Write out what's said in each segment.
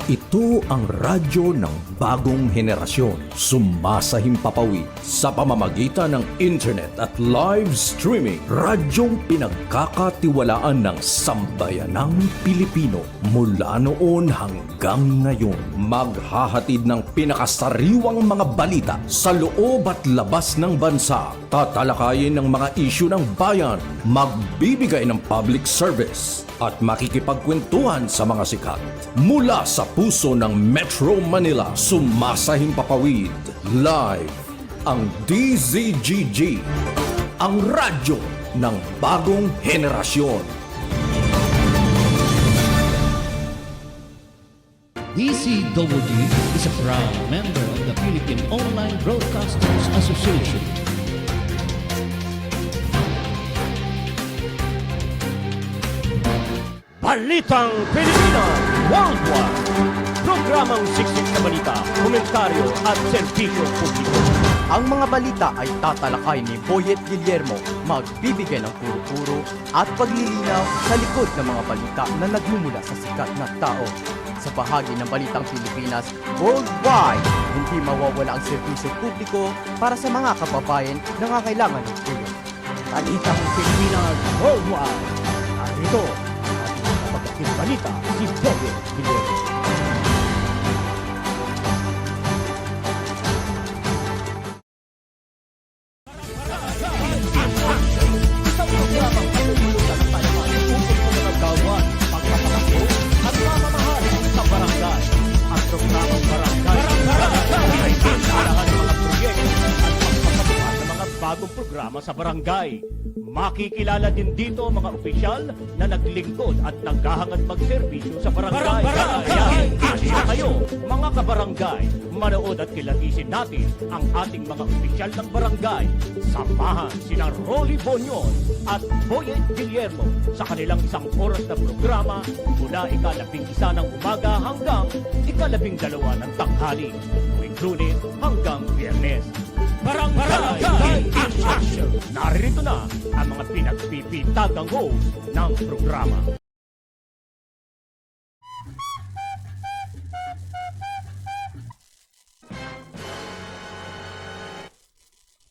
Ito ang radyo ng bagong henerasyon. Sumasahimpapawid sa pamamagitan ng internet at live streaming. Radyong pinagkakatiwalaan ng sambayanang Pilipino. Mula noon hanggang ngayon, maghahatid ng pinakasariwang mga balita sa loob at labas ng bansa. Tatalakayin ng mga isyu ng bayan. Magbibigay ng public service at makikipagkwentuhan sa mga sikat. Mula sa puso ng Metro Manila, sumasahimpapawid live ang DZGG, ang radyo ng bagong henerasyon. DZGG is a proud member of the Philippine Online Broadcasters Association. Balitang Pilipinas Worldwide. Programang siksik na balita, komentaryo at serbisyo publiko. Ang mga balita ay tatalakay ni Boyet Guillermo, magbibigay ng puro-puro at paglilinaw sa likod ng mga balita na nagmumula sa sikat na tao. Sa bahagi ng Balitang Pilipinas Worldwide, hindi mawawala ang serbisyo publiko para sa mga kababayan na nangangailangan ng tulong. Balitang Pilipinas Worldwide. Narito ang balita si Boyet Guillermo. Isang programang pinulungan sa tayo ukol mo ng gawan, pagpapakaso at mamamahal sa barangay. Ang programang barangay ay pinalahan ng mga proyekto at pagpapagawa ng mga bagong programa sa barangay. Makikilala din dito mga opisyal na naglingkod at naghahangad magserbisyo sa barangay. Kaya, halina kayo, mga kabarangay, manood at kilatisin natin ang ating mga opisyal ng barangay. Samahan sina Rolly Bonyon at Boyet Guillermo sa kanilang isang oras na programa mula ika-11 ng umaga hanggang ika-12 ng tanghali. Tuwing Lunes hanggang Biyernes. Barangay in Action! Narito na ang mga pinagpipitagang host ng programa.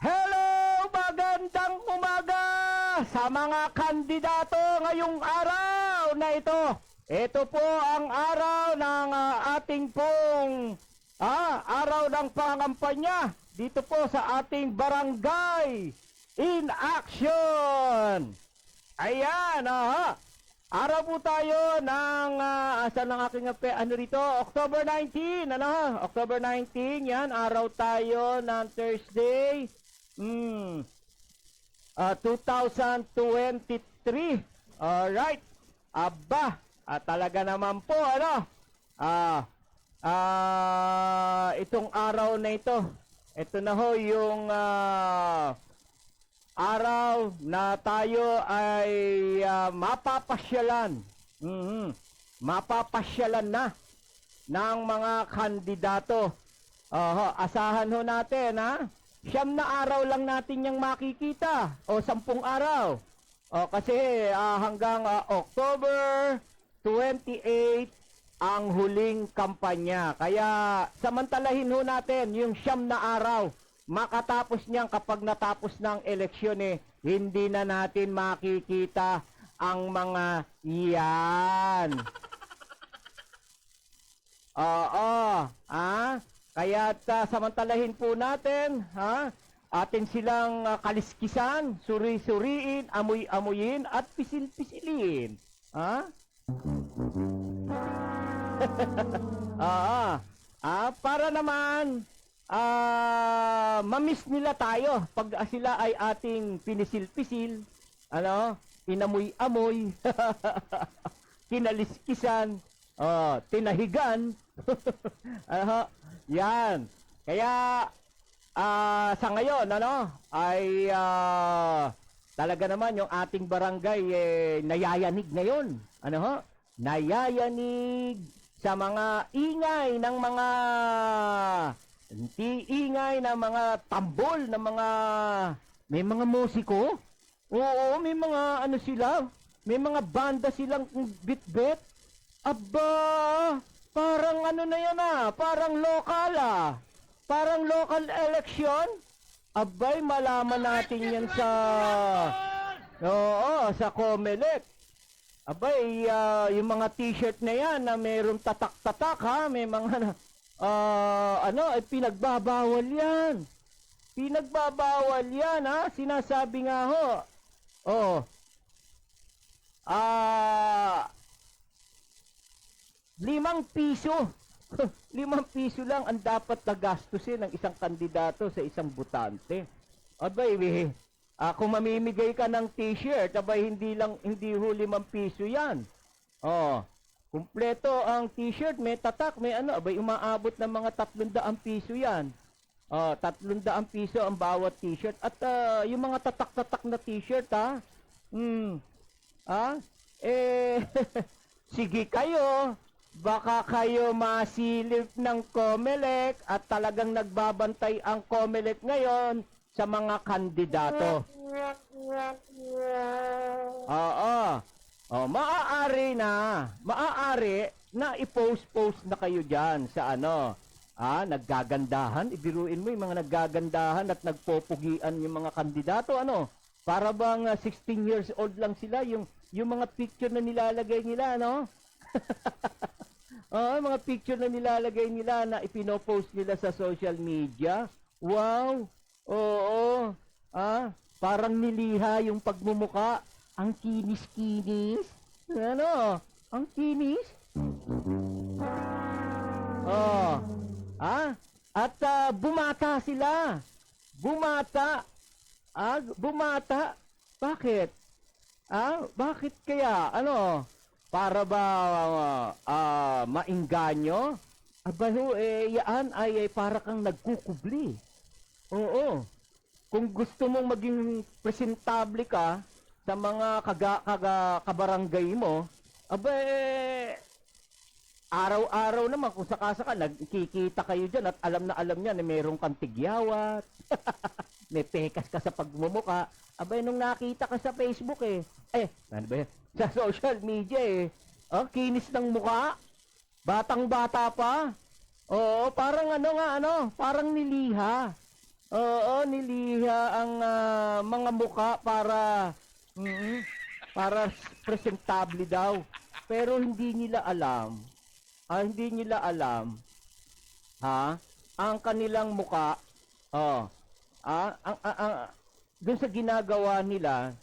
Hello! Magandang umaga sa mga kandidato ngayong araw na ito. Ito po ang araw ng ating pong araw ng pangangampanya dito po sa ating Barangay in Action. Ayan, araw po tayo ng, asan ang aking, rito? October 19, October 19, yan, araw tayo ng Thursday, 2023. Alright, aba, talaga naman po, itong araw na ito, ito na ho yung araw na tayo ay mapapasyalan. Mapapasyalan na ng mga kandidato. Asahan ho natin, Siyam na araw lang natin yung makikita. O 10 araw. Kasi hanggang October 28 ang huling kampanya. Kaya samantalahin ho natin yung 9 na araw. Makatapos niyan kapag natapos ng eleksyon hindi na natin makikita ang mga yan. Kaya samantalahin po natin, atin silang kaliskisan, suri-suriin, amoy-amuyin at pisil-pisilin. Para naman mamiss nila tayo pag sila ay ating pinisil-pisil, inamoy-amoy, kinaliskisan, tinahigan. Yan. Kaya sa ngayon ay talaga naman yung ating barangay nayayanig ngayon. Nayayanig sa mga ingay ng mga tambol ng mga may mga musiko. Oo, may mga sila, may mga banda silang bit-bit. Aba, Parang ano na yan parang local Parang local election. Abay, malaman natin yan sa Comelec. Abay, yung mga t-shirt na yan na mayroong tatak-tatak may mga pinagbabawal yan. Pinagbabawal yan sinasabi nga ho. Oh. 5 piso. 5 piso lang ang dapat na gastusin ng isang kandidato sa isang botante. Abay, kung mamimigay ka ng t-shirt, abay hindi ho 5 piso yan. Oh. Kumpleto ang t-shirt, may tatak, may abay umaabot ng mga 300 piso yan. 300 piso ang bawat t-shirt. At yung mga tatak-tatak na t-shirt sige kayo, baka kayo masilip ng Comelec at talagang nagbabantay ang Comelec ngayon sa mga kandidato. Maaari na i-post na kayo dyan sa naggagandahan. Ibiruin mo yung mga naggagandahan at nagpopugian yung mga kandidato, para bang 16 years old lang sila, yung mga picture na nilalagay nila, mga picture na nilalagay nila na ipinopost nila sa social media. Wow! Oo. Parang niliha yung pagmumuka. Ang kinis-kinis. Ang kinis. At bumata sila. Bumata. Bumata. Bakit? Bakit kaya? Para ba mainganyo? Yan ay para kang nagkukubli. Oo. Kung gusto mong maging presentable ka sa mga kabarangay mo, araw-araw naman kung sakasaka nagkikita kayo dyan at alam niya na mayroong kang tigyawat. May pekas ka sa pagmumuka. Nung nakita ka sa Facebook sa social media kinis ng muka. Batang-bata pa. Oo, parang parang niliha. Oo, niliha ang mga muka para presentable daw. Pero hindi nila alam. Ang kanilang muka, dun sa ginagawa nila,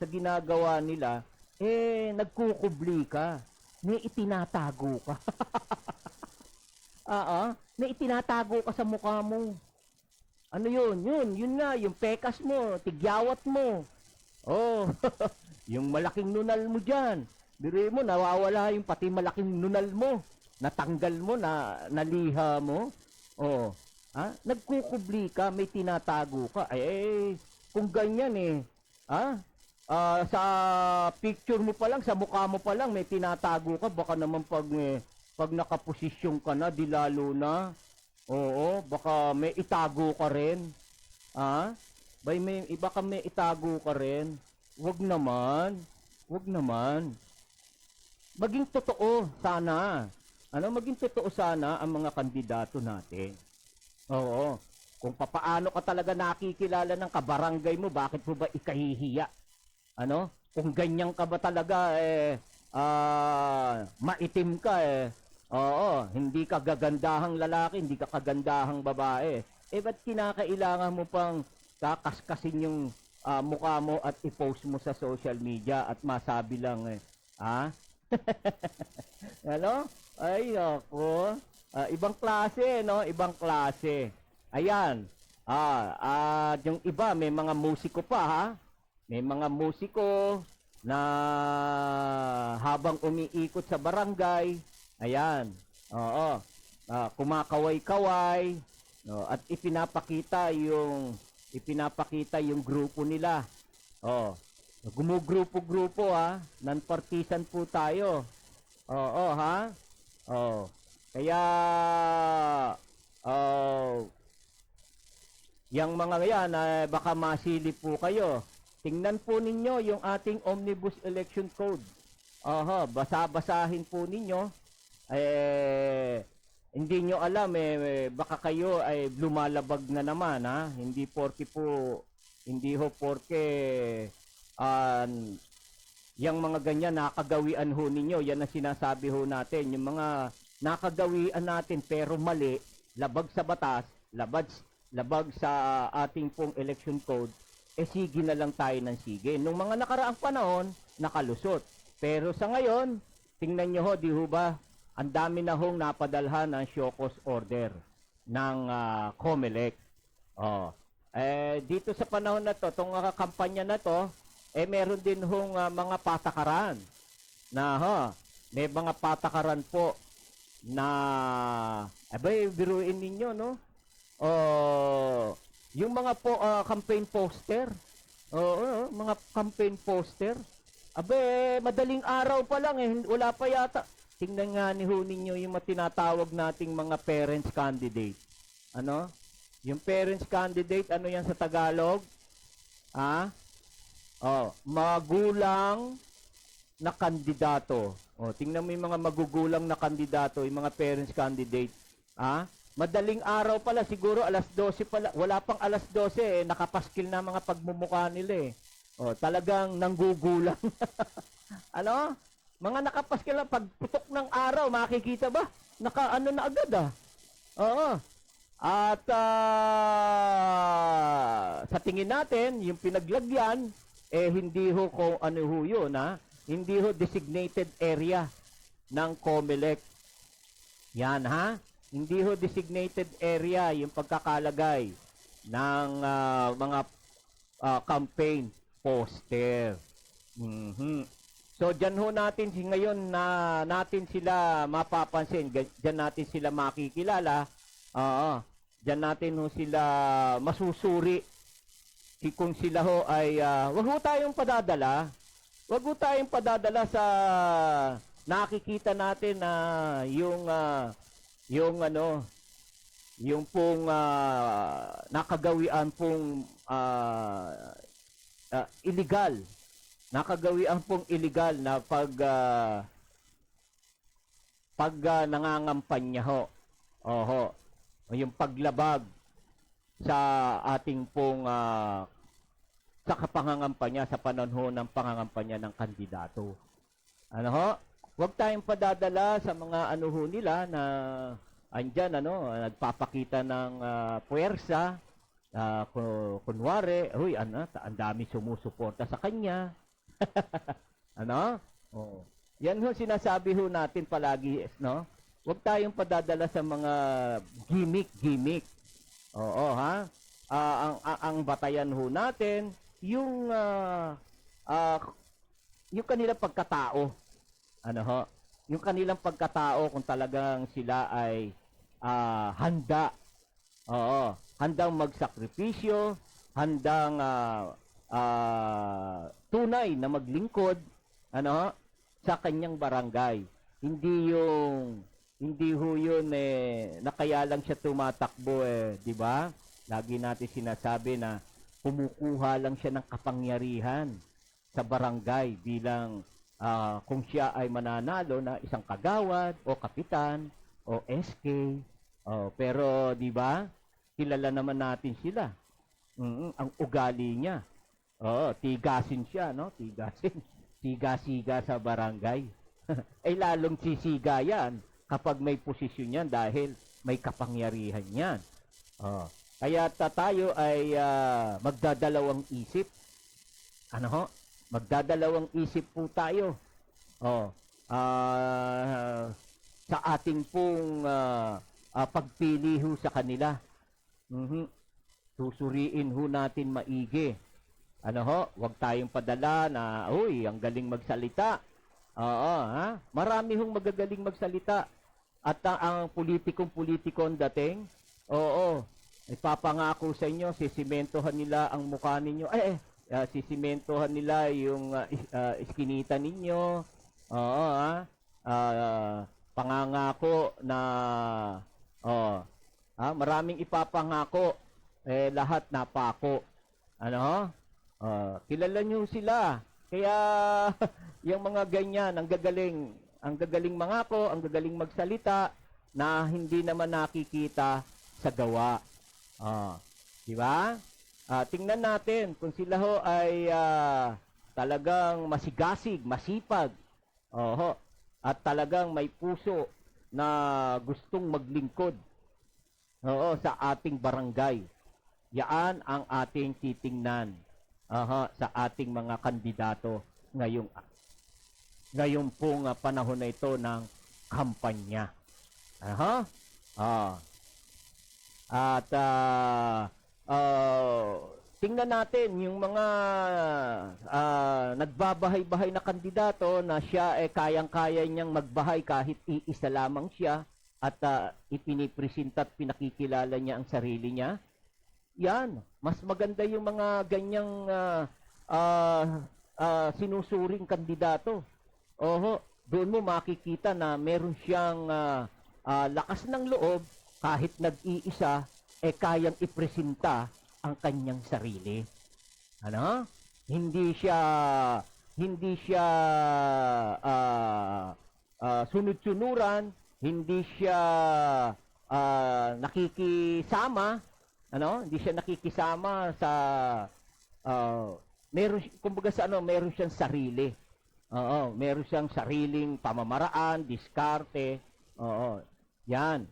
nagkukubli ka. May itinatago ka. May itinatago ka sa mukha mo. Ano yun? Yun nga, yung pekas mo, tigyawat mo. Yung malaking nunal mo dyan. Biro mo, nawawala yung pati malaking nunal mo. Natanggal mo, naliha mo. Nagkukubli ka, may tinatago ka. Kung ganyan sa picture mo pa lang, sa mukha mo pa lang, may tinatago ka. Baka naman pag nakaposisyon ka na, di lalo na. Oo, baka may itago ka rin. Baka may itago ka rin. Wag naman. Maging totoo sana. Maging totoo sana ang mga kandidato natin. Oo. Kung papaano ka talaga nakikilala ng kabarangay mo, bakit mo ba ikahihiya? Kung ganyan ka ba talaga, maitim ka Oo, hindi ka gagandahang lalaki, hindi ka kagandahang babae. Ba't kinakailangan mo pang kakaskasin yung mukha mo at i-post mo sa social media at masabi lang Ay, ako. Ibang klase, Ibang klase. Ayan. Yung iba, may mga musiko pa, May mga musiko na habang umiikot sa barangay, ayan, kumakaway-kaway, at ipinapakita yung grupo nila. Gumugrupo-grupo non-partisan po tayo. Kaya yung mga yan, baka masilip po kayo. Tingnan po ninyo yung ating Omnibus Election Code. Basa-basahin po ninyo. hindi nyo alam baka kayo ay lumalabag na naman ha. Hindi ho porke yung mga ganyan nakagawian ho ninyo, yan ang sinasabi ho natin, yung mga nakagawian natin pero mali, labag sa batas, labag sa ating pong election code, sige na lang tayo ng sige. Nung mga nakaraang panahon, nakalusot. Pero sa ngayon, tingnan nyo ho, di ho ba, ang dami na hong napadalhan ng show cause order ng COMELEC. Dito sa panahon na to, itong kampanya na to, meron din hong mga patakaran na may mga patakaran po na biruin ninyo, no? Yung mga po campaign poster. Mga campaign poster. Madaling araw pa lang wala pa yata. Tingnan nga ninyo yung tinatawag nating mga parents candidate. Ano? Yung parents candidate, ano yan sa Tagalog? Magulang na kandidato. Tingnan mo yung mga magugulang na kandidato, yung mga parents candidate. Madaling araw pala, siguro alas 12 pala. Wala pang alas 12 nakapaskil na mga pagmumukha nila talagang nanggugulang. Ano? Mga nakapaskil na pagputok ng araw, makikita ba? Naka-ano na agad Oo. At sa tingin natin, yung pinaglagyan, hindi ho kung ano ho yun, hindi ho designated area ng COMELEC. Yan, Hindi ho designated area yung pagkakalagay ng mga campaign poster. So, dyan ho natin ngayon na natin sila mapapansin, dyan natin sila makikilala, dyan natin ho sila masusuri. Kung sila ho ay, wag ho tayong padadala sa nakikita natin na yung pong nakagawian pong illegal. Nakagawian pong illegal na pag nangangampanya ho. Yung paglabag sa ating pong sa kapangangampanya sa panahon ng pangangampanya ng kandidato. Huwag tayong padadala sa mga nila na andyan nagpapakita ng puwersa. Kunwari, ang dami sumusuporta sa kanya. Yan ho sinasabi ho natin palagi, no? Huwag tayong padadala sa mga gimmick. Ang batayan ho natin yung kanilang pagkatao. Yung kanilang pagkatao kung talagang sila ay handa. Handang magsakripisyo, handang tunay na maglingkod sa kanyang barangay. Hindi ho yun na kaya lang siya tumatakbo di ba? Lagi natin sinasabi na kumukuha lang siya ng kapangyarihan sa barangay bilang kung siya ay mananalo na isang kagawad o kapitan o SK. Pero di ba? Kilala naman natin sila. Ang ugali niya. Tigasin siya, no? Tiga-siga sa barangay. Lalong sisiga yan kapag may posisyon yan dahil may kapangyarihan yan. Kaya tayo ay magdadalawang isip. Magdadalawang isip po tayo. Sa ating pong pagpili ho sa kanila. Susuriin ho natin maigi. Huwag tayong padala na, ang galing magsalita. Marami hong magagaling magsalita. At ang politikong dating, ipapangako sa inyo, sisimentohan nila ang mukha ninyo. Sisimentohan nila yung iskinita ninyo. Pangangako na, maraming ipapangako, lahat napako. Kilala nyo sila. Kaya, yung mga ganyan, ang gagaling mangako, ang gagaling magsalita, na hindi naman nakikita sa gawa. Di ba? Tingnan natin kung sila ho ay talagang masigasig, masipag. Oho. At talagang may puso na gustong maglingkod. Oo, sa ating barangay. Yaan ang ating titingnan. Sa ating mga kandidato ngayon pong panahon na ito ng kampanya. At tingnan natin yung mga nagbabahay-bahay na kandidato na siya kayang-kaya niyang magbahay kahit iisa lamang siya at ipinipresenta at pinakikilala niya ang sarili niya. Yan, mas maganda yung mga ganyang sinusuring kandidato. Doon mo makikita na meron siyang lakas ng loob kahit nag-iisa, kayang ipresenta ang kanyang sarili. Hindi siya sunod-sunuran, hindi siya nakikisama, hindi siya nakikisama sa meron siyang sarili. Meron siyang sariling pamamaraan, diskarte. Yan.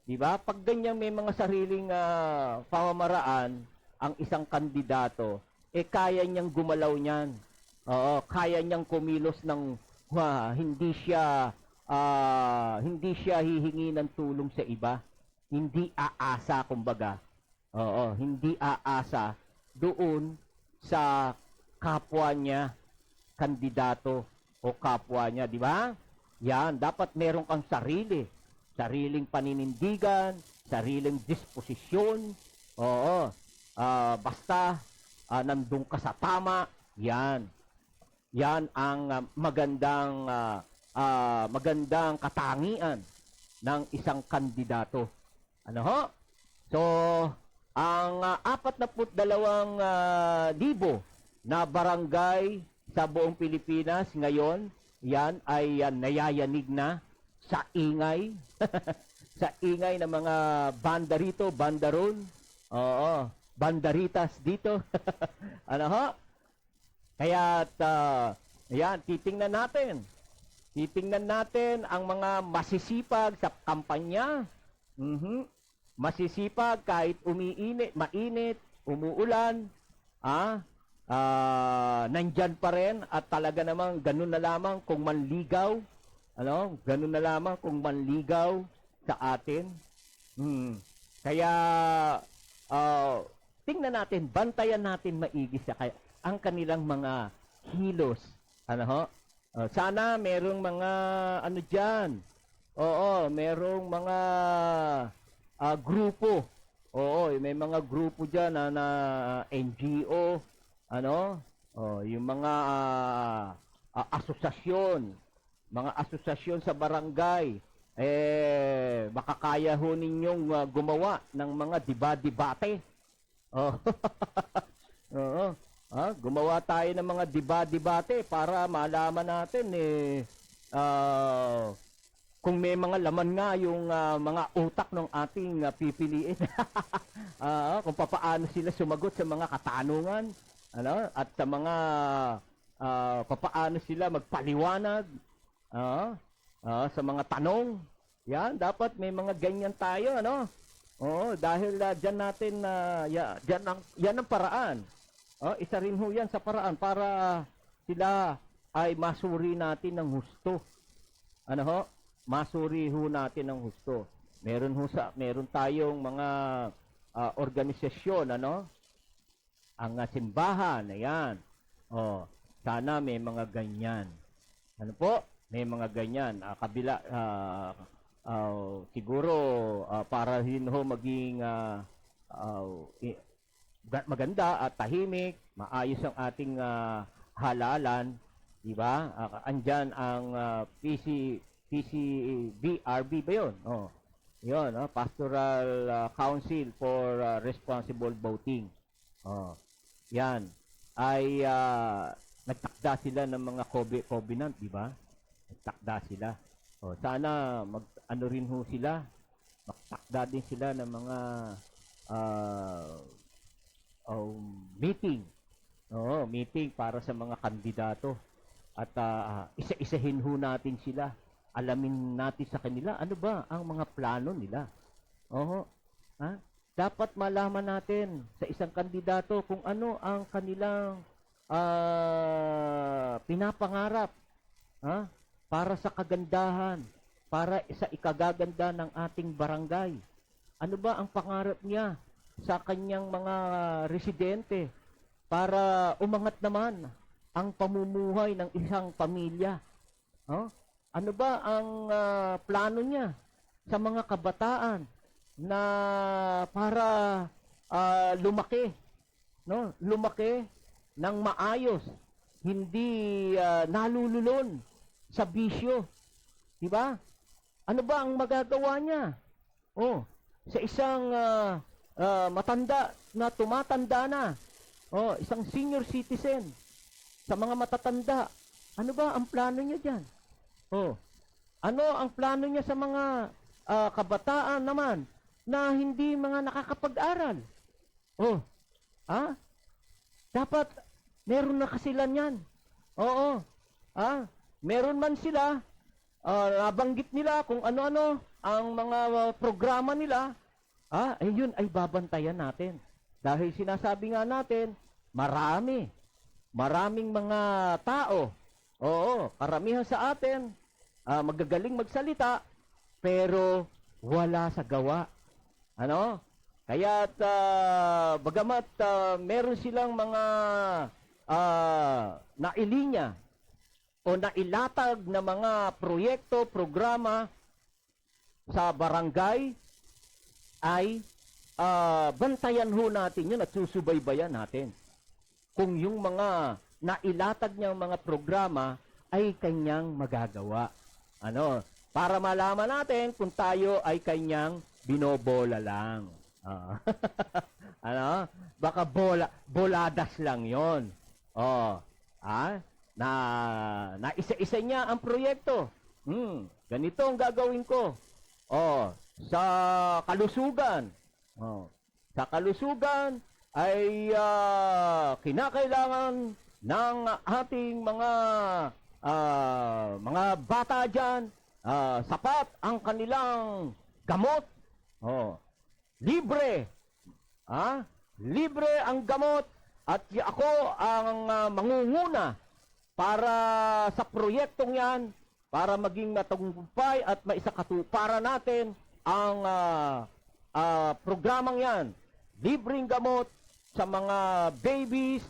'Di ba? Pag ganyan may mga sariling pamamaraan ang isang kandidato, kaya niyang gumalaw niyan. Kaya niyang kumilos ng hindi siya hihingi ng tulong sa iba. Hindi aasa kumbaga. Hindi aasa doon sa kapwa niya kandidato o kapwa niya, di ba? Yan, dapat meron kang sariling paninindigan, sariling disposisyon. Basta nandun ka sa tama, yan. Yan ang magandang katangian ng isang kandidato. So, ang 42,000 na barangay sa buong Pilipinas ngayon, yan ay nayayanig na sa ingay. Sa ingay ng mga banda rito, banda ron. Bandaritas dito. Kaya yan, titingnan natin. Titingnan natin ang mga masisipag sa kampanya. Masisipag kahit mainit, umuulan, nandyan pa rin at talaga namang ganun na lamang kung manligaw, ganun na lamang kung manligaw sa atin. Kaya tingnan natin, bantayan natin maigi ang kanilang mga kilos. Sana merong mga diyan. Merong mga grupo. May mga grupo diyan na NGO, yung mga asosasyon sa barangay, makakaya ho ninyong gumawa ng mga debate. Gumawa tayo ng mga debate para malaman natin kung may mga laman nga yung mga utak ng ating pipiliin. Kung paano sila sumagot sa mga katanungan, at sa mga paano sila magpaliwanag sa mga tanong. Yan, dapat may mga ganyan tayo, dahil diyan natin yan ang paraan. Isa rin ho yan sa paraan para sila ay masuri natin ng husto. Masuri ho natin ng husto. Meron tayong mga organisasyon, ang simbahan, ayan. Sana may mga ganyan. May mga ganyan. Kabila, siguro, para ho maging maganda at tahimik, maayos ang ating halalan, di ba? Andyan ang PCBRB ba yun? Yun, Pastoral Council for Responsible Voting. Yan. Ay nagtakda sila ng mga covenant, di ba? Nagtakda sila. Sana ano rin ho sila, magtakda din sila ng mga meeting. Meeting para sa mga kandidato. At isa-isahin ho natin sila. Alamin natin sa kanila ano ba ang mga plano nila. Dapat malaman natin sa isang kandidato kung ano ang kanilang pinapangarap para sa kagandahan, para sa ikagaganda ng ating barangay. Ano ba ang pangarap niya sa kanyang mga residente para umangat naman ang pamumuhay ng isang pamilya? Ano ba ang plano niya sa mga kabataan na para lumaki, lumaki ng maayos, hindi nalululon sa bisyo, di ba? Ano ba ang magagawa niya? Sa isang matanda na tumatanda na, isang senior citizen, sa mga matatanda, ano ba ang plano niya diyan? Ano ang plano niya sa mga kabataan naman na hindi mga nakakapag-aral? Dapat meron na kasi sila niyan. Meron man sila, nabanggit nila kung ano-ano ang mga programa nila, yun ay babantayan natin. Dahil sinasabi nga natin, maraming mga tao, karamihan sa atin, magagaling magsalita, pero wala sa gawa. Kaya't bagamat meron silang mga nailinya o nailatag na mga proyekto, programa sa barangay, ay bantayan ho natin yun at susubaybayan natin kung yung mga nailatag niyang mga programa ay kanyang magagawa. Para malaman natin kung tayo ay kanyang binobola lang. Baka boladas lang yon. Na isa-isa niya ang proyekto. Ganito ang gagawin ko. Sa kalusugan. Sa kalusugan ay kinakailangan ng ating mga bata diyan, sapat ang kanilang gamot. Libre. Libre ang gamot at ako ang mangunguna para sa proyektong yan, para maging matagumpay at maisakatuparan natin ang programang yan. Libreng gamot sa mga babies,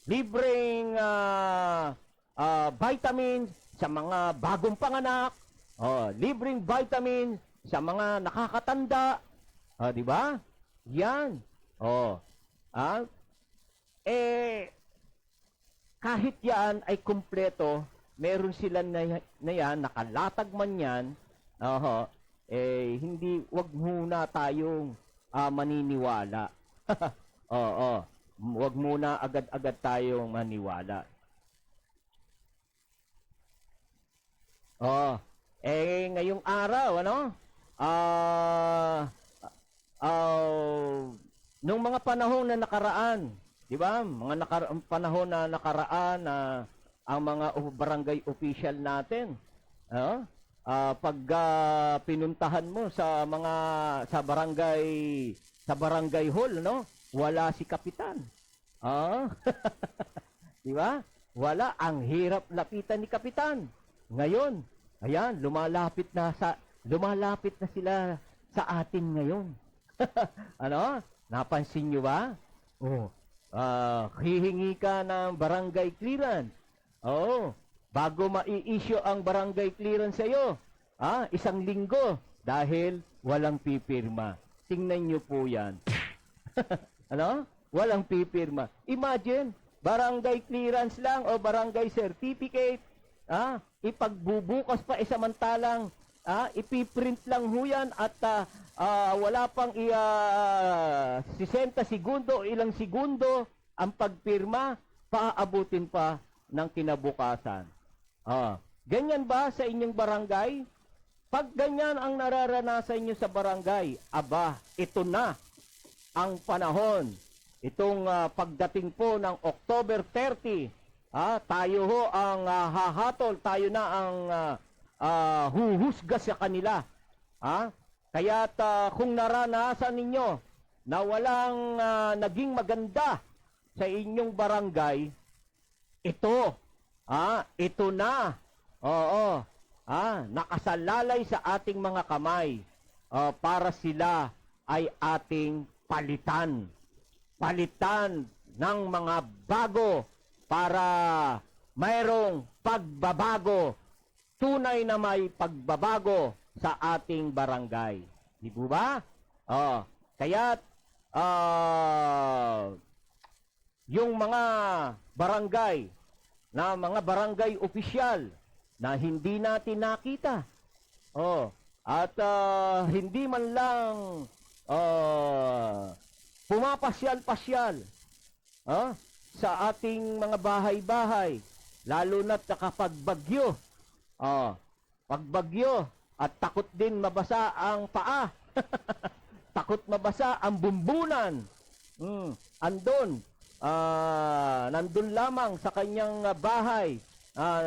libreng vitamins sa mga bagong panganak, libreng vitamins sa mga nakakatanda, di ba? Yan. Kahit yan ay kumpleto, meron sila na yan, nakalatag man yan, wag muna tayong maniniwala. Wag muna agad-agad tayong maniwala. Ngayong araw, nung mga panahon na nakaraan, di ba? Panahon na nakaraan na ang mga barangay official natin, pag pinuntahan mo sa barangay hall, wala si kapitan. Di ba? Wala, ang hirap lapitan ni kapitan. Ngayon, ayan, lumalapit na sila sa atin ngayon. Napansin nyo ba? Hihingi ka ng barangay clearance. Bago mai-issue ang barangay clearance sa'yo, 1 linggo dahil walang pipirma. Tingnan nyo po yan. Walang pipirma. Imagine, barangay clearance lang o barangay certificate, ipagbubukas pa samantalang ipiprint lang ho yan at wala pang 60 segundo o ilang segundo ang pagpirma, paabutin pa ng kinabukasan. Ganyan ba sa inyong barangay? Pag ganyan ang nararanasan nyo sa barangay, aba, ito na ang panahon. Itong pagdating po ng October 30, tayo ho ang hahatol, tayo na ang huhusga sa kanila. Kaya't kung naranasan ninyo na walang naging maganda sa inyong barangay, ito na. Oo. Nakasalalay sa ating mga kamay para sila ay ating palitan. Palitan ng mga bago para mayroong pagbabago. Tunay na may pagbabago sa ating barangay. Di po ba? Kaya't yung mga barangay na mga barangay opisyal na hindi natin nakita. At hindi man lang pumapasyal-pasyal sa ating mga bahay-bahay, lalo na't kapag bagyo. Pag bagyo at takot din mabasa ang paa. Takot mabasa ang bumbunan. Nandun lamang sa kanyang bahay,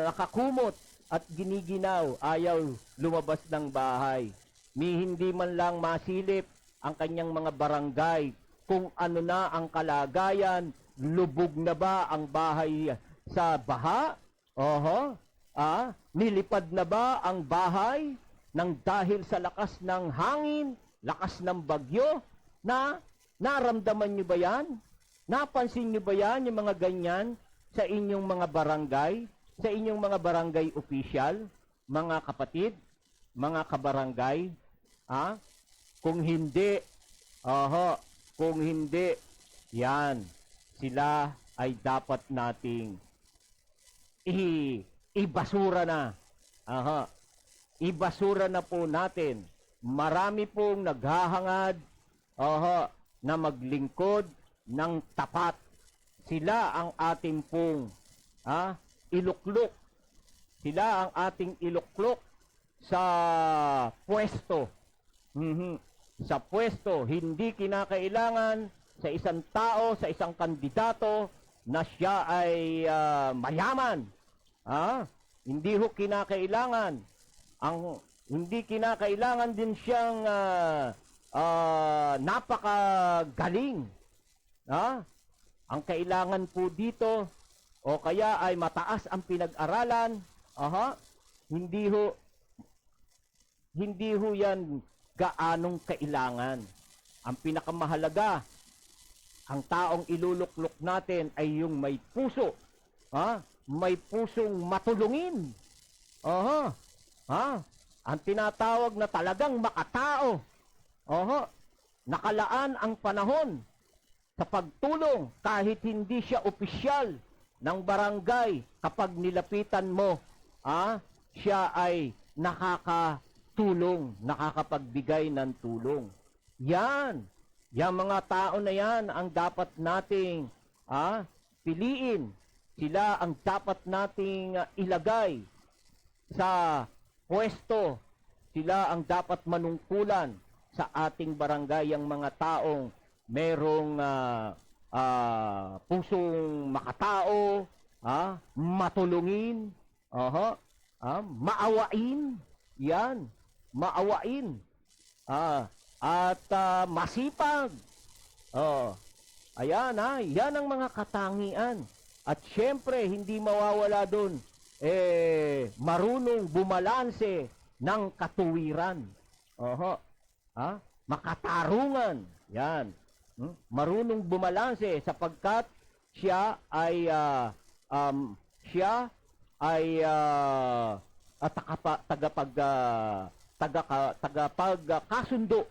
nakakumot at giniginaw, ayaw lumabas ng bahay. Hindi man lang masilip ang kanyang mga barangay kung ano na ang kalagayan, lubog na ba ang bahay sa baha? Nilipad na ba ang bahay nang dahil sa lakas ng hangin, lakas ng bagyo? Naramdaman nyo ba yan? Napansin nyo ba yan, yung mga ganyan sa inyong mga barangay? Sa inyong mga barangay official, mga kapatid, mga kabarangay, kung hindi, yan, sila ay dapat nating ibasura na. Ibasura na po natin. Marami pong naghahangad, na maglingkod ng tapat. Sila ang ating pong, iluklok. Sila ang ating iluklok sa pwesto. Sa pwesto, hindi kinakailangan sa isang tao, sa isang kandidato na siya ay mayaman. Hindi ho kinakailangan. Hindi kinakailangan din siyang napakagaling. Ang kailangan po dito, o kaya ay mataas ang pinag-aralan, hindi ho yan gaanong kailangan. Ang pinakamahalaga, ang taong iluluklok natin ay yung may puso. May pusong matulungin. Ang tinatawag na talagang makatao. Nakalaan ang panahon sa pagtulong kahit hindi siya opisyal ng barangay. Kapag nilapitan mo, siya ay nakakatulong, nakakapagbigay ng tulong. Yan mga tao na yan ang dapat nating piliin. Sila ang dapat nating ilagay sa pwesto. Sila ang dapat manungkulan sa ating barangay, ang mga taong merong pusong makatao, matulungin, maawain, yan, maawain, at masipag. Ayan, yan ang mga katangian. At syempre, hindi mawawala doon, marunong bumalanse ng katuwiran. Makatarungan. Yan. Marunong bumalanse sapagkat siya ay tagapagkasundo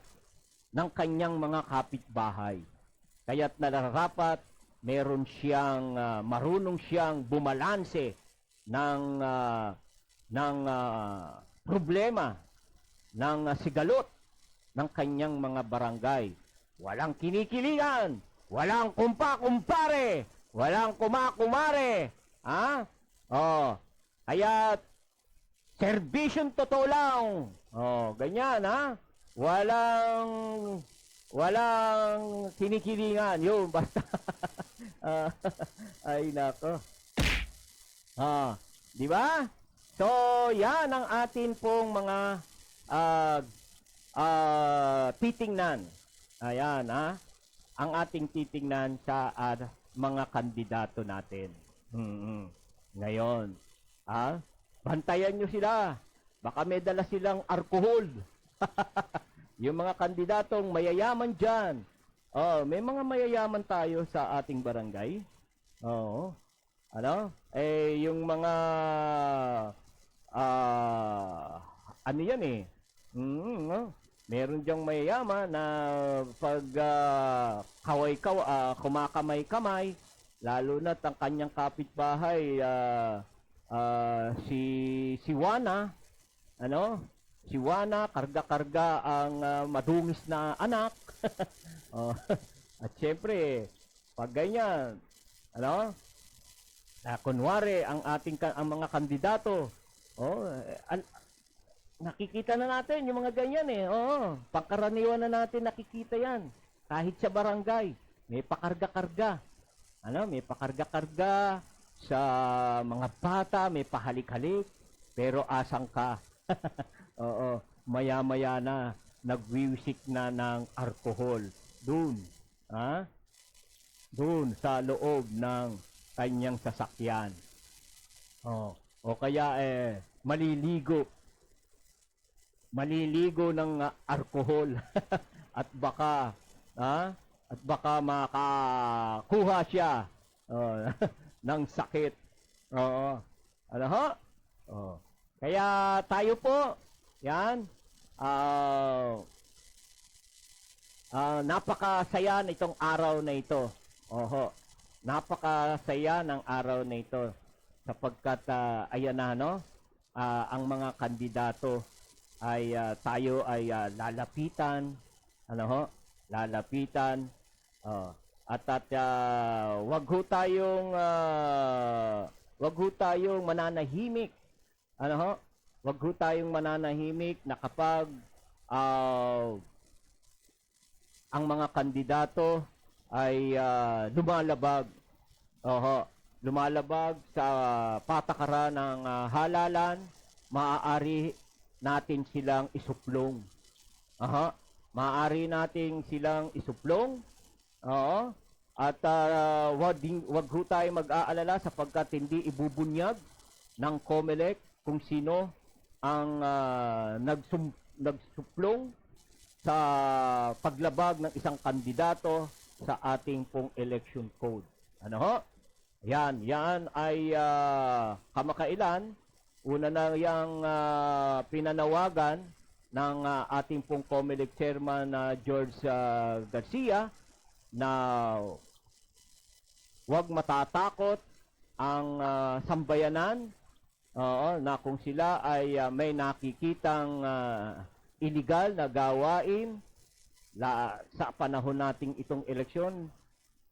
ng kanyang mga kapitbahay. Kaya't nararapat meron siyang marunong siyang bumalanse ng problema, ng sigalot ng kanyang mga barangay. Walang kinikilingan, walang kumpa-kumpare, walang kumakumare. Kaya Serbisyong totoo lang. Oh, ganyan ha. Walang kinikilingan. Yun, basta. Ah, ay, nako. Di ba? So, yan ang atin pong mga titingnan. Ayan, ha? Ang ating titingnan sa mga kandidato natin. Ngayon, bantayan nyo sila. Baka may dala silang alcohol. Yung mga kandidatong mayayaman dyan. Oh, may mga mayayaman tayo sa ating barangay. Oo. Ano? Yung mga ano yan eh. Meron diyang mayayaman na pag kumakamay-kamay, lalo na't ang kanyang kapitbahay si Juana, ano? Si Juana, karga-karga ang madungis na anak. Oh, at syempre, pag ganyan, ano? Kunwari, ang mga kandidato, nakikita na natin yung mga ganyan eh. Oo, pangkaraniwan na natin nakikita yan. Kahit sa barangay, may pakarga-karga. Ano, may pakarga-karga sa mga bata, may pahalik-halik, pero asang ka. Oo, maya-maya na, nagwiwisik na ng alcohol. Doon, doon sa loob ng kanyang sasakyan. O kaya maliligo ng alcohol at baka makakuha siya ng sakit. Oo. Ano ho? Kaya tayo po, yan, napakasaya nitong araw na ito. Oho. Napakasaya ng araw na ito sapagkat ayan na ang mga kandidato ay tayo ay lalapitan, lalapitan, at wag ho tayong mananahimik, wag ho tayong mananahimik na kapag ang mga kandidato ay lumalabag sa patakaran ng halalan, maaari natin silang isuplong. Maaari natin silang isuplong. At wag ho tayo mag-aalala sapagkat hindi ibubunyag ng COMELEC kung sino ang nagsuplong sa paglabag ng isang kandidato sa ating pong election code. Yan ay kamakailan. Una na yang pinanawagan ng ating pong COMELEC chairman George Garcia na huwag matatakot ang sambayanan na kung sila ay may nakikitang illegal na gawain sa panahon nating itong eleksyon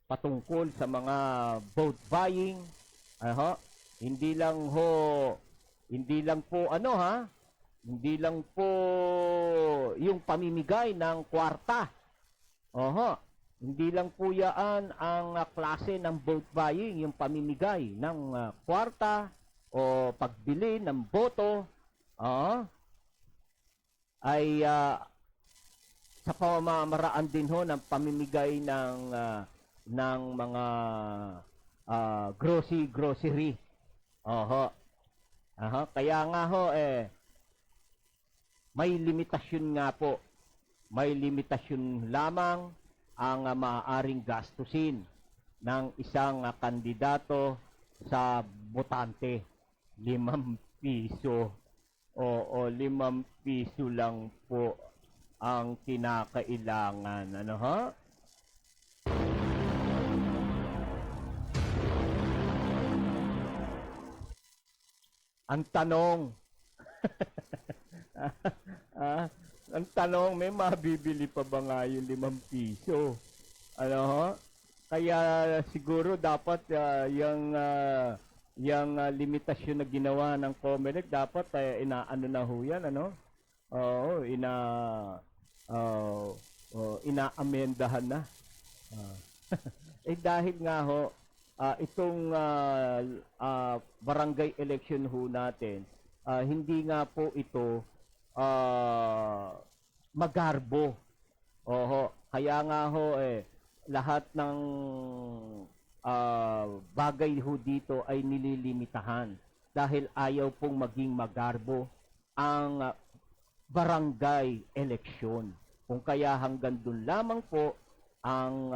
patungkol sa mga vote buying, hindi lang po yung pamimigay ng kwarta. Hindi lang po yan ang klase ng vote buying, yung pamimigay ng kwarta o pagbili ng boto, ay sa pamamaraan din ho ng pamimigay ng mga grocery. Kaya nga ho may limitasyon nga po. May limitasyon lamang ang maaaring gastusin ng isang kandidato sa botante. 5 piso. O 5 piso lang po ang kinakailangan. Ang tanong, ang tanong, may mabibili pa ba nga yung 5 piso? Kaya siguro dapat limitasyon na ginawa ng COMELEC dapat inaano na ho yan, ano? Oo, inaamendahan na. Ah. Dahil nga ho, itong barangay election ho natin, hindi nga po ito magarbo. Oho, kaya nga ho lahat ng bagay ho dito ay nililimitahan dahil ayaw pong maging magarbo ang barangay election. Kung kaya hanggang dun lamang po ang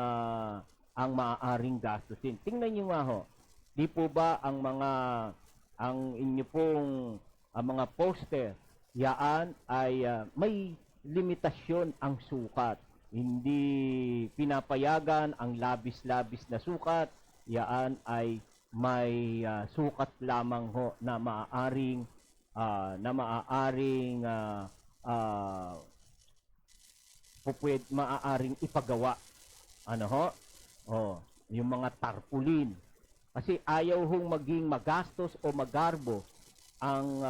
maaaring gastusin. Tingnan niyo nga ho, di po ba ang inyo pong mga poster, yaan ay may limitasyon ang sukat. Hindi pinapayagan ang labis-labis na sukat, yaan ay may sukat lamang ho na maaaring maaaring ipagawa. Ano ho? Oh, yung mga tarpaulin. Kasi ayaw hong maging magastos o magarbo ang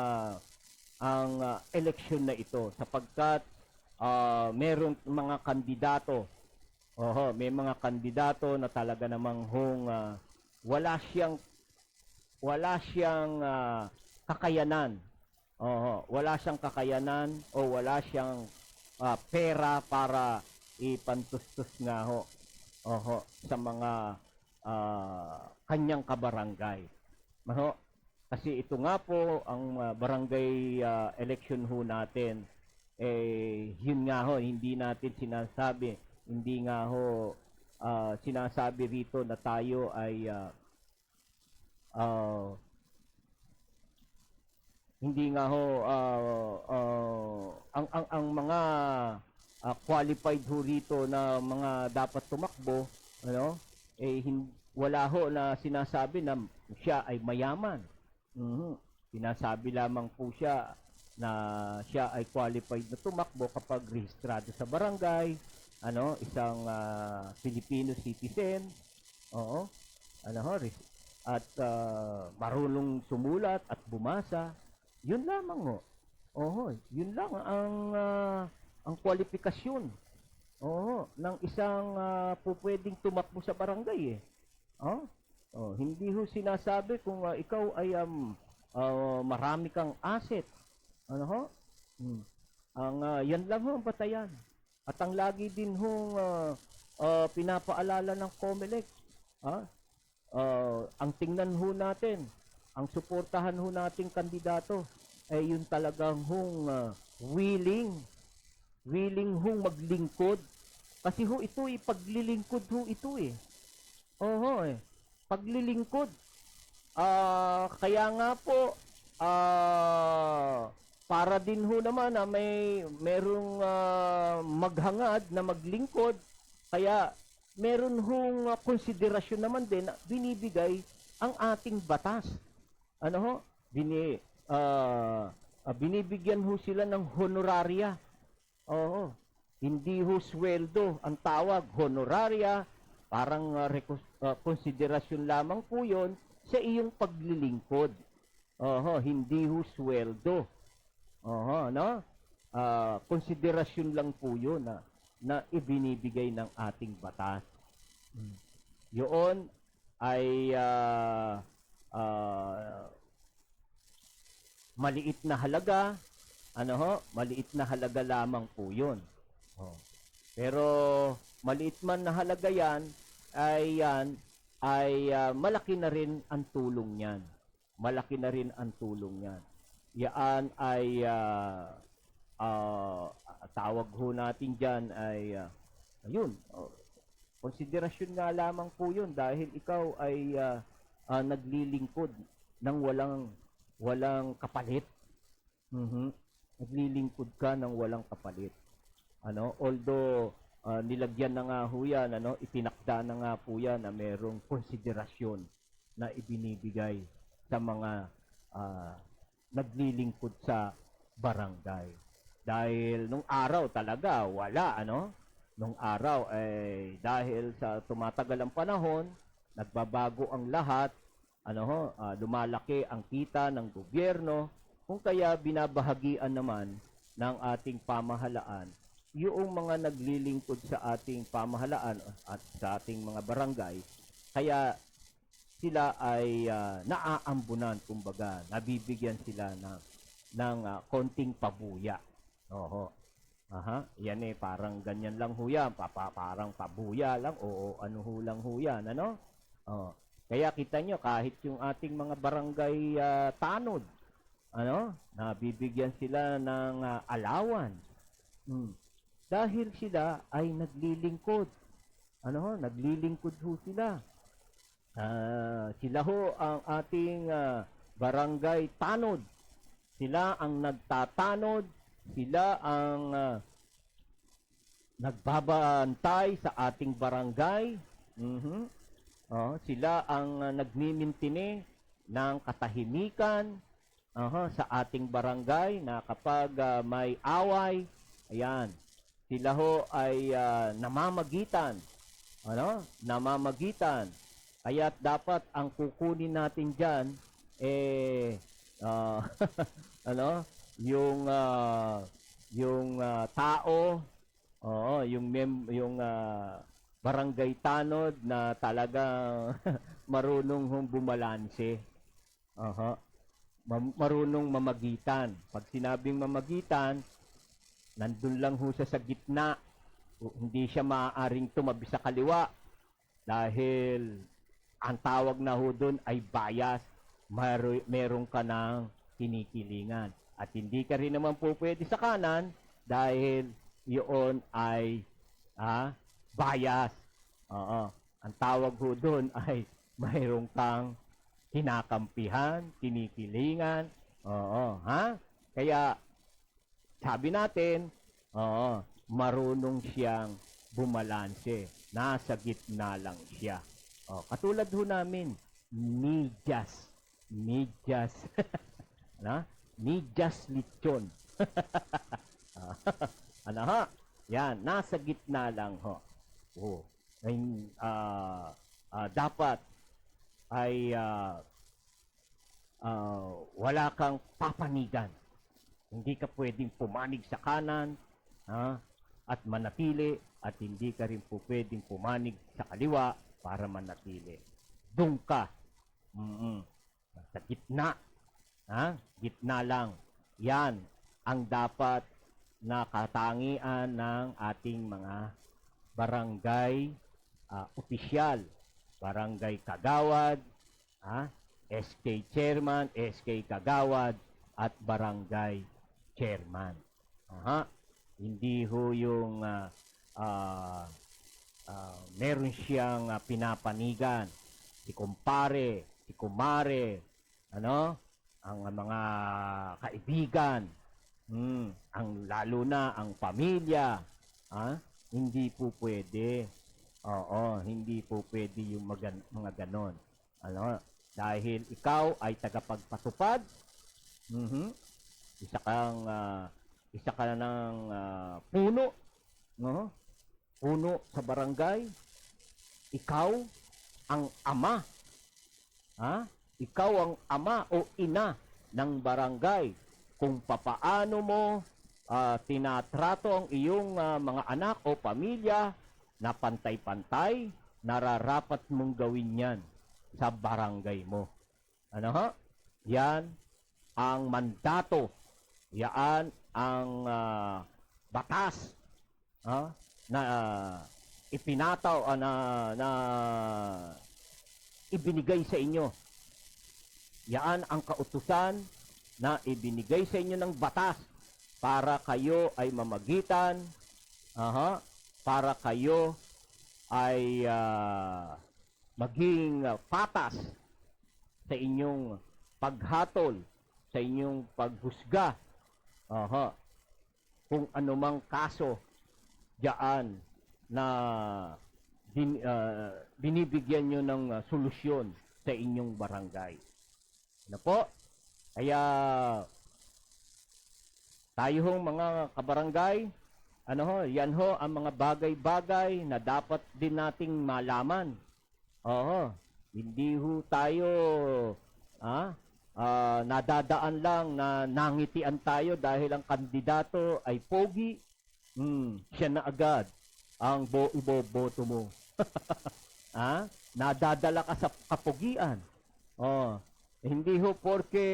eleksyon na ito sapagkat merong mga kandidato. Oho, may mga kandidato na talaga namang hong wala siyang kakayanan. Oho, wala siyang kakayanan o wala siyang pera para ipantustos nga ho. Oho, sa mga kanyang kabarangay. Maho, kasi ito nga po ang barangay election ho natin. Yun nga ho, hindi natin sinasabi, hindi nga ho sinasabi rito na tayo ay hindi nga ho ang mga qualified ho rito na mga dapat tumakbo, ano, wala ho na sinasabi na siya ay mayaman. Sinasabi lamang po siya na siya ay qualified na tumakbo kapag rehistrado sa barangay, ano, isang Filipino citizen, oo, ano ho, at marunong sumulat at bumasa. Yun lamang ho. Oo, yun lang ang kwalifikasyon. Oo, ng isang pupwedeng tumakbo sa barangay hindi ho sinasabi kung ikaw ay marami kang asset. Ano ho? Yan lang ho ang batayan. At ang lagi din hong pinapaalala ng COMELEC, ang tingnan ho natin, ang suportahan ho nating kandidato ay yung talagang hong willing hong maglingkod. Kasi ho ito paglilingkod ho ito Oho paglilingkod. Kaya nga po para din ho naman na merong maghangad na maglingkod, kaya meron hong konsiderasyon naman din na binibigay ang ating batas. Ano ho? Binibigyan ho sila ng honoraria. Oo. Hindi ho sweldo ang tawag, honoraria, parang konsiderasyon lamang po 'yon sa iyong paglilingkod. Oho, hindi ho sweldo. Oho, no? Konsiderasyon lang po 'yon na ibinibigay ng ating batas. Yun ay maliit na halaga, ano ho? Maliit na halaga lamang po 'yon. Oh. Pero maliit man na halaga 'yan ay malaki na rin ang tulong niyan. Malaki na rin ang tulong niyan. Yan ay tawag ho natin diyan ay ayun. Konsiderasyon nga lamang po 'yun dahil ikaw ay naglilingkod ng walang kapalit. Naglilingkod ka ng walang kapalit. Ano, although nilagyan na nga ho yan, ano, itinakda na nga po yan na merong konsiderasyon na ibinibigay sa mga naglilingkod sa barangay. Dahil nung araw talaga wala, ano? Nung araw dahil sa tumatagal ang panahon, nagbabago ang lahat, lumalaki ang kita ng gobyerno, kung kaya binabahagian naman ng ating pamahalaan yung mga naglilingkod sa ating pamahalaan at sa ating mga barangay, kaya sila ay naaambunan, kumbaga, nabibigyan sila ng konting pabuya. Oho. Aha, yan parang ganyan lang ho yan, parang pabuya lang, o ano ho lang ho yan, ano? Oh. Kaya kita nyo, kahit yung ating mga barangay tanod, nabibigyan sila ng alawan. Dahil sila ay naglilingkod. Naglilingkod ho sila. Sila ho ang ating barangay tanod. Sila ang nagtatanod, sila ang nagbabantay sa ating barangay. Sila ang nagmimintini ng katahimikan sa ating barangay, na kapag may away, ayan, sila ho ay namamagitan. Namamagitan. Kaya't dapat ang kukunin natin diyan yung tao, yung barangay tanod na talagang marunong hong bumalanse. Marunong mamagitan. Pag sinabing mamagitan, nandun lang ho siya sa gitna. Hindi siya maaaring tumabi sa kaliwa dahil ang tawag na ho doon ay bias. Meron ka ng kinikilingan. At hindi ka rin naman po pwede sa kanan dahil yun ay bias. Ang tawag ho doon ay mayroong kang kinakampihan, kinikilingan. Kaya sabi natin, marunong siyang bumalanse. Nasa gitna lang siya. Katulad ho namin, medyas. Medyas lechon. Yan, nasa gitna lang ho. Dapat ay wala kang papanigan. Hindi ka pwedeng pumanig sa kanan at manatili, at hindi ka rin po pwedeng pumanig sa kaliwa para manatili. Doon ka. Sa gitna. Gitna lang. Yan ang dapat na katangian ng ating mga barangay opisyal, barangay kagawad, SK chairman, SK kagawad, at barangay chairman. Hindi ho yung meron siyang pinapanigan, si kumpare, si kumare, ang mga kaibigan, ang lalo na ang pamilya, hindi po pwede. Hindi po pwede yung mga ganon. Dahil ikaw ay tagapagpatupad, isa ka ng puno, puno sa barangay, ikaw ang ama, ikaw ang ama o ina ng barangay, kung papaano mo tinatrato ang iyong mga anak o pamilya na pantay-pantay, nararapat mong gawin yan sa barangay mo. Yan ang mandato, yan ang batas na ipinataw na ibinigay sa inyo. Yan ang kautusan na ibinigay sa inyo ng batas para kayo ay mamagitan, para kayo ay maging patas sa inyong paghatol, sa inyong paghusga, kung anumang kaso diyan na binibigyan nyo ng solusyon sa inyong barangay. Po? Kaya tayo hong mga kabarangay, yan ho ang mga bagay-bagay na dapat din nating malaman. Hindi ho tayo nadadaan lang na nangitian tayo dahil ang kandidato ay pogi. Siya na agad ang iboboto mo. Nadadala ka sa kapugian. Hindi ho porke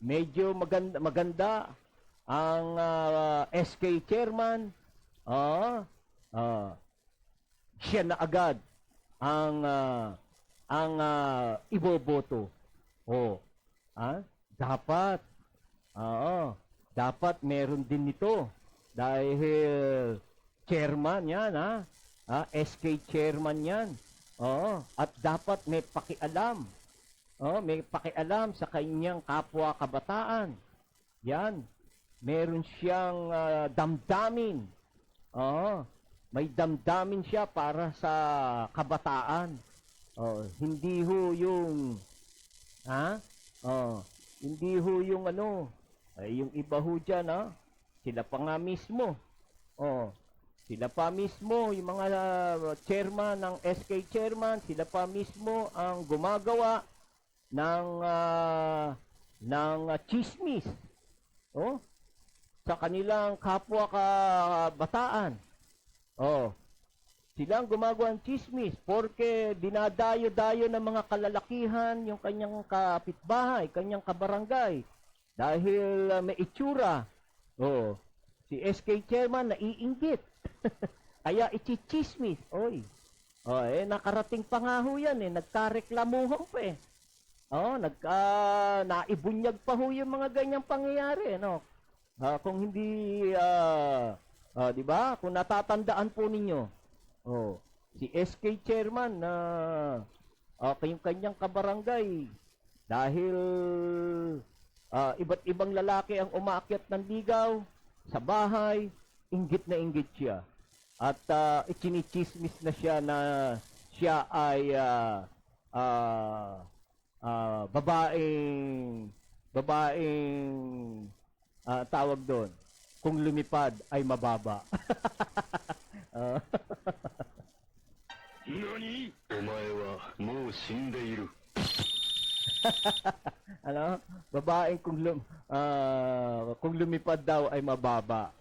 medyo maganda ang SK chairman. Siya na agad ang iboboto. Dapat. Dapat meron din nito. Dahil chairman yan, SK chairman yan. At dapat may pakialam. May pakialam sa kanyang kapwa kabataan. Yan. Meron siyang damdamin. May damdamin siya para sa kabataan. Hindi ho yung hindi ho yung yung iba ho dyan, sila pa nga mismo. Sila pa mismo, yung mga chairman ng SK chairman, sila pa mismo ang gumagawa ng chismis. Sa kanilang kapwa kabataan. Sila ang gumagawa ng chismis porque dinadayo-dayo ng mga kalalakihan yung kanyang kapitbahay, kanyang kabarangay. Dahil may itsura. Si SK chairman naiinggit. Kaya ichichismis. Nakarating pa nga ho yan nagkareklamuhan pa naibunyag pa ho yung mga ganyang pangyayari. Kung hindi, di ba? Kung natatandaan po ninyo, si SK chairman na yung kanyang kabarangay, dahil iba't ibang lalaki ang umaakyat ng ligaw sa bahay, inggit na inggit siya. At ichinichismis na siya na siya ay babaeng tawag doon, kung lumipad ay mababa. NANI?! Omae wa mou shindeiru. Babaeng kung lumipad daw ay mababa.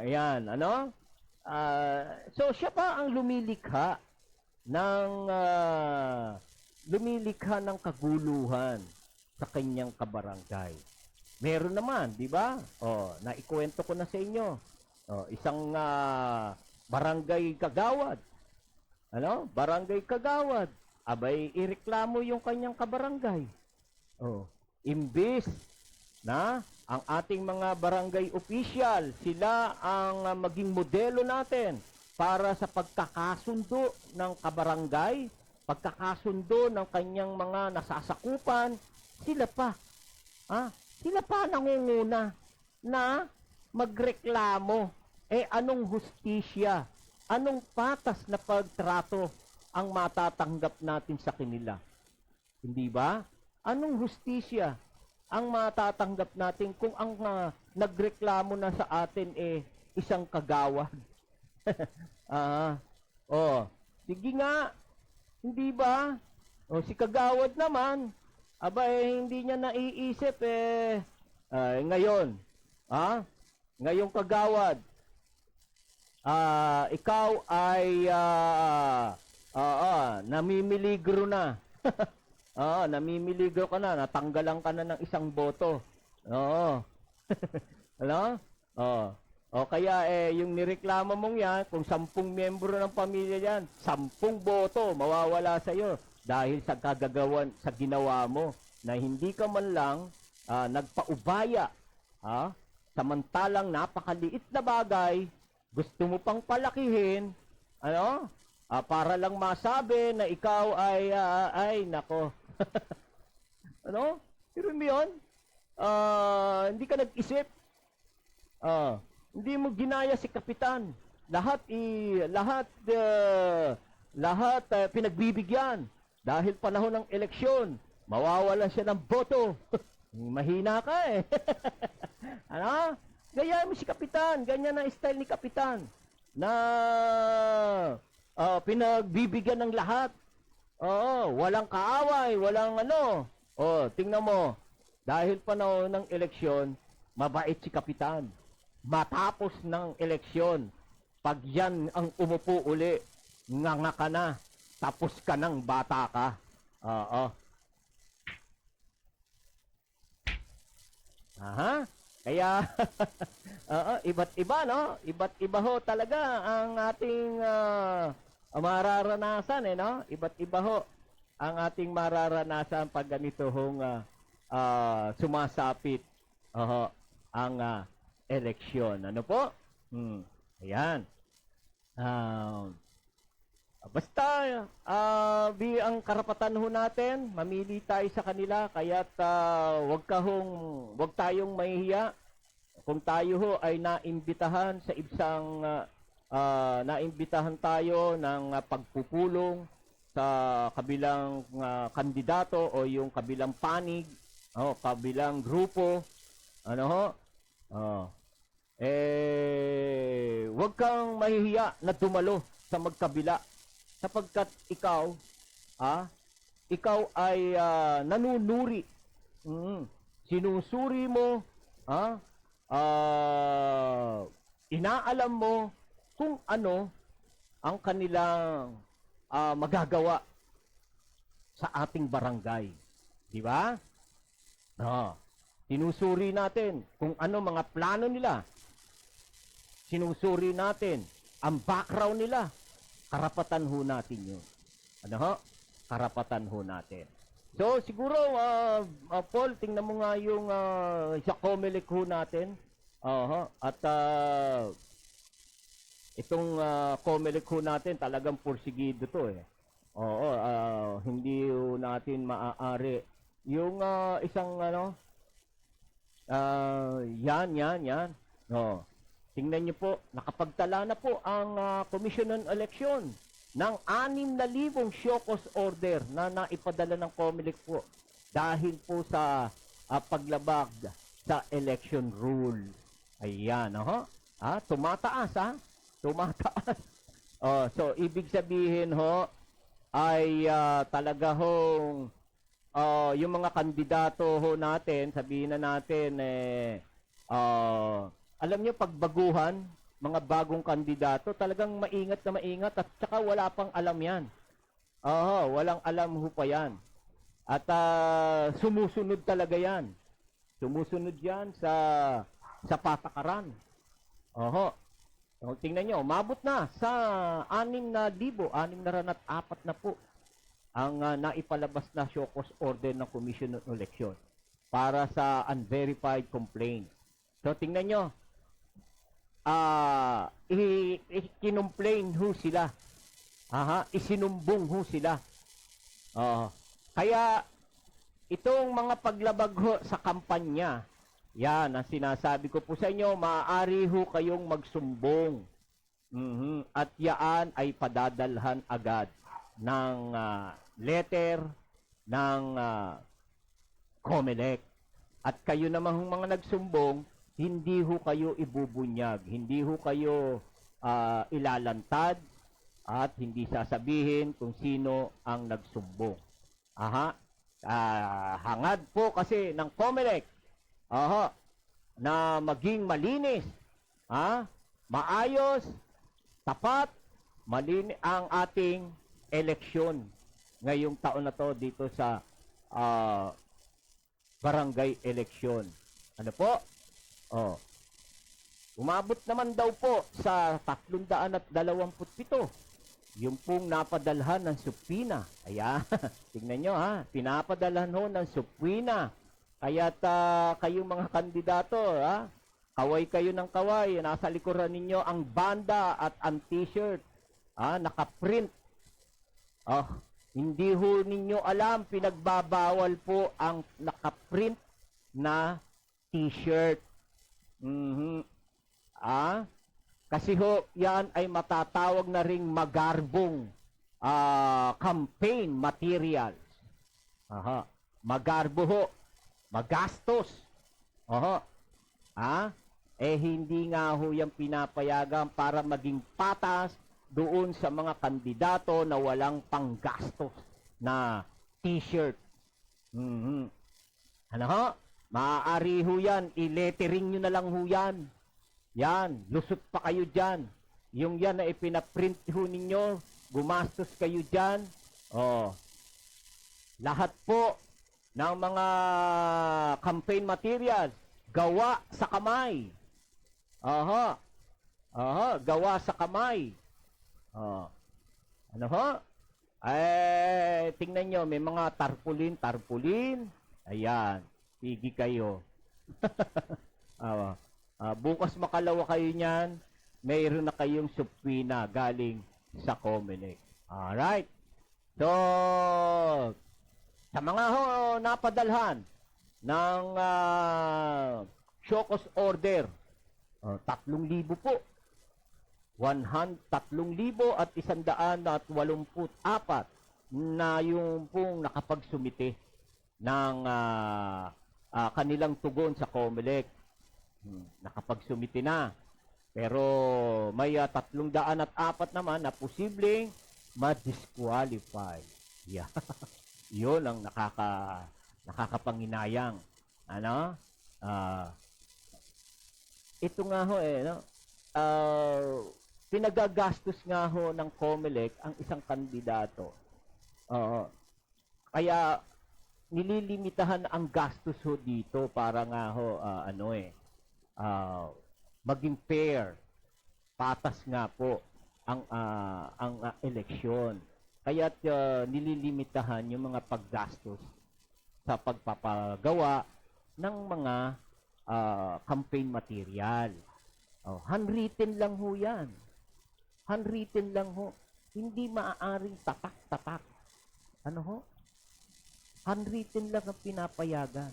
Ayan, so siya pa ang lumilikha ng kaguluhan sa kanyang kabarangay. Meron naman, di ba? Naikwento ko na sa inyo. Isang barangay kagawad. Barangay kagawad. Abay, ireklamo yung kanyang kabarangay. Imbis na ang ating mga barangay official, sila ang maging modelo natin para sa pagkakasundo ng kabarangay, pagkakasundo ng kanyang mga nasasakupan, sila pa nangunguna na magreklamo. Anong hustisya? Anong patas na pagtrato ang matatanggap natin sa kanila? Hindi ba? Anong hustisya ang matatanggap natin kung ang nagreklamo na sa atin isang kagawad? Sige nga. Hindi ba? Si kagawad naman, hindi niya naiisip ngayon. Ngayong kagawad, ikaw ay namimiligro na. Namimiligro ka na, natanggalan ka na ng isang boto. Kaya yung nireklamo mong yan, kung 10 miyembro ng pamilya yan, 10 boto mawawala sa iyo dahil sa kagagawan, sa ginawa mo na hindi ka man lang nagpaubaya. Samantalang napakaliit na bagay, gusto mo pang palakihin, para lang masabi na ikaw ay nako. Pero yun, hindi ka nag-isip. Hindi mo ginaya si kapitan. Lahat pinagbibigyan. Dahil panahon ng eleksyon, mawawalan siya ng boto. Mahina ka Gaya mo si kapitan. Ganyan ang style ni kapitan. Na pinagbibigyan ng lahat. Oo, walang kaaway, walang ano. Oh, tingnan mo. Dahil panahon ng eleksyon, mabait si Kapitan. Matapos ng eleksyon, pag yan ang umupo uli, nga ka na, tapos ka ng bata ka. Oo. Aha. Kaya, iba't iba, no? Iba't iba ho talaga ang ating mararanasan, no? Iba't iba ho ang ating mararanasan pag ganito hong sumasapit ang eleksyon. Ano po? Ayan. Basta, ang karapatan ho natin, mamili tayo sa kanila, kaya't wag tayong mahihiya. Kung tayo ho ay naimbitahan sa naimbitahan tayo ng pagpupulong sa kabilang kandidato o yung kabilang panig, kabilang grupo, ano ho? Wag kang mahihiya na dumalo sa magkabila. Sapagkat ikaw ay nanunuri. Sinusuri mo, inaalam mo kung ano ang kanilang magagawa sa ating barangay. Di ba? Sinusuri natin kung ano mga plano nila. Sinusuri natin ang background nila. Karapatan ho natin yun. Ano ho? Karapatan ho natin. So, siguro, Paul, tingnan mo nga yung sa Comelec ho natin. At itong Comelec ho natin, talagang pursigido to eh. Hindi ho natin maaari. Yung isang yan. Tingnan niyo po, nakapagtala na po ang Commission on Election ng 6,000 show cause order na naipadala ng COMELEC po dahil po sa paglabag sa election rule. Ayan, tumataas, tumataas. So, ibig sabihin ho, ay talaga hong yung mga kandidato ho natin, sabihin na natin, alam nyo, pagbaguhan, mga bagong kandidato, talagang maingat na maingat at saka wala pang alam yan. Walang alam ho pa yan. At sumusunod talaga yan. Sumusunod yan sa patakaran. So, tingnan nyo, umabot na sa 6,400 na po ang naipalabas na show cause order ng Commission on Election para sa unverified complaint. So, tingnan nyo, kinomplain ho sila. Isinumbong ho sila. Kaya, itong mga paglabag ho sa kampanya, yan, ang sinasabi ko po sa inyo, maaari ho kayong magsumbong. At yaan ay padadalhan agad ng letter ng COMELEC. At kayo naman hong mga nagsumbong, hindi ho kayo ibubunyag, hindi ho kayo ilalantad, at hindi sasabihin kung sino ang nagsumbong. Hangad po kasi ng COMELEC na maging malinis, maayos, tapat, malinis ang ating eleksyon ngayong taon na to dito sa barangay eleksyon. Ano po? Umabot naman daw po sa 327 yung pong napadalhan ng supina. Ayan, tingnan nyo pinapadalhan ho ng supina. Kaya't kayong mga kandidato, kaway kayo ng kaway, nasa likuran ninyo ang banda at ang t-shirt, nakaprint. Hindi ho ninyo alam, pinagbabawal po ang nakaprint na t-shirt. Kasi ho, yan ay matatawag na ring magarbong campaign materials. Magarbo ho, magastos. Hindi nga ho yan pinapayagan para maging patas doon sa mga kandidato na walang panggastos na t-shirt. Mhm. Ano ho? Maaari ho yan. I-lettering nyo na lang ho yan. Yan. Lusot pa kayo dyan. Yung yan na ipinaprint ho ninyo. Gumastos kayo dyan. Oh. Lahat po ng mga campaign materials gawa sa kamay. Aha. Aha, gawa sa kamay. Oh. Ano ho? Tingnan nyo, may mga tarpaulin. Ayan, pigi kayo. Bukas makalawa kayo niyan, mayroon na kayong subpoena galing sa Comelec. Alright. So, sa mga napadalhan ng show cause order, 3,000 po. 3,184 na yung pong nakapagsumite ng kanilang tugon sa Comelec. Nakapagsumite na. Pero may 304 naman na posibleng ma-disqualify. Yeah. Yun ang nakakapanginayang. Ano? Ito nga ho no? Pinagagastos nga ho ng Comelec ang isang kandidato. Kaya nililimitahan ang gastos ho dito para nga ho maging fair. Patas nga po ang eleksyon. Kaya nililimitahan yung mga paggastos sa pagpapagawa ng mga campaign material. Handwritten lang ho yan. Handwritten lang ho. Hindi maaaring tatak-tatak. Ano ho? Handwritten lang ang pinapayagan.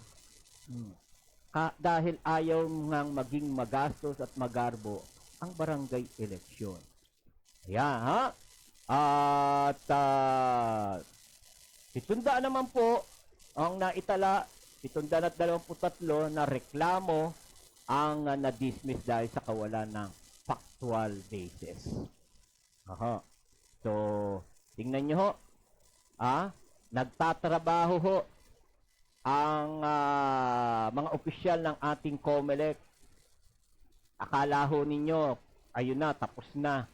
Dahil ayaw ngang maging magastos at magarbo ang barangay eleksyon. Ayan, ha? At 700 naman po ang naitala, 723 na reklamo ang na-dismiss dahil sa kawalan ng factual basis. Aha. So, tingnan nyo ho. Nagtatrabaho ho ang mga opisyal ng ating Comelec. Akala ho ninyo, ayun na, tapos na.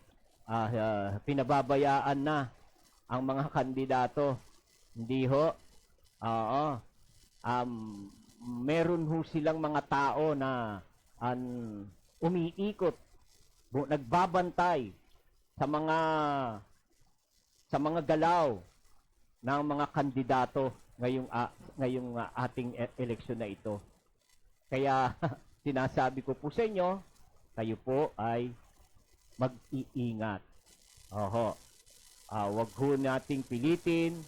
Pinababayaan na ang mga kandidato. Hindi ho. Meron ho silang mga tao na umiikot, nagbabantay sa mga galaw ng mga kandidato ngayong ating eleksyon na ito. Kaya sinasabi ko po sa inyo, kayo po ay mag-iingat. Wag ho nating pilitin,